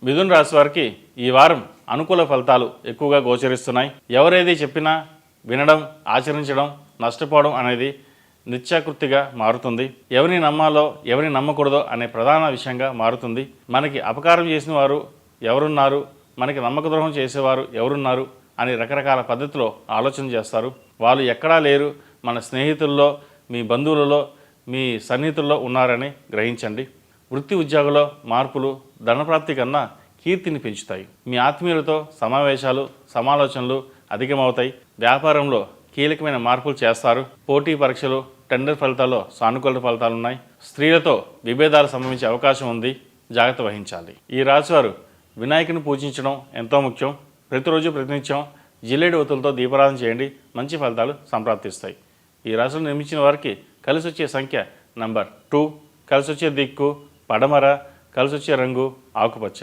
మిథున రాశి వారికి ఈ వారం అనుకూల ఫలితాలు ఎక్కువగా గోచరిస్తున్నాయి. ఎవరేది చెప్పినా వినడం, ఆచరించడం, నష్టపోవడం అనేది నిత్యాకృతిగా మారుతుంది. ఎవరిని నమ్మాలో ఎవరిని నమ్మకూడదో అనే ప్రధాన విషయంగా మారుతుంది. మనకి అపకారం చేసిన వారు ఎవరున్నారు, మనకి నమ్మక ద్రోహం చేసేవారు ఎవరున్నారు అని రకరకాల పద్ధతిలో ఆలోచన చేస్తారు. వాళ్ళు ఎక్కడా లేరు, మన స్నేహితుల్లో, మీ బంధువులలో, మీ సన్నిహితుల్లో ఉన్నారని గ్రహించండి. వృత్తి ఉద్యోగంలో మార్పులు ధనప్రాప్తి కన్నా కీర్తిని పెంచుతాయి. మీ ఆత్మీయులతో సమావేశాలు, సమాలోచనలు అధికమవుతాయి. వ్యాపారంలో కీలకమైన మార్పులు చేస్తారు. పోటీ పరీక్షలు, టెండర్ ఫలితాల్లో సానుకూల ఫలితాలు ఉన్నాయి. స్త్రీలతో విభేదాలు సంభవించే అవకాశం ఉంది, జాగ్రత్త వహించాలి. ఈ రాశివారు వినాయకుని పూజించడం ఎంతో ముఖ్యం. ప్రతిరోజు ప్రతినిత్యం జిల్లేడు ఒత్తులతో దీపారాధన చేయండి, మంచి ఫలితాలు సంప్రాప్తిస్తాయి. ఈ రాశిలో నిర్మించిన వారికి కలిసి వచ్చే సంఖ్య నంబర్ 2, కలిసి వచ్చే దిక్కు పడమర, కలిసి వచ్చే రంగు ఆకుపచ్చ.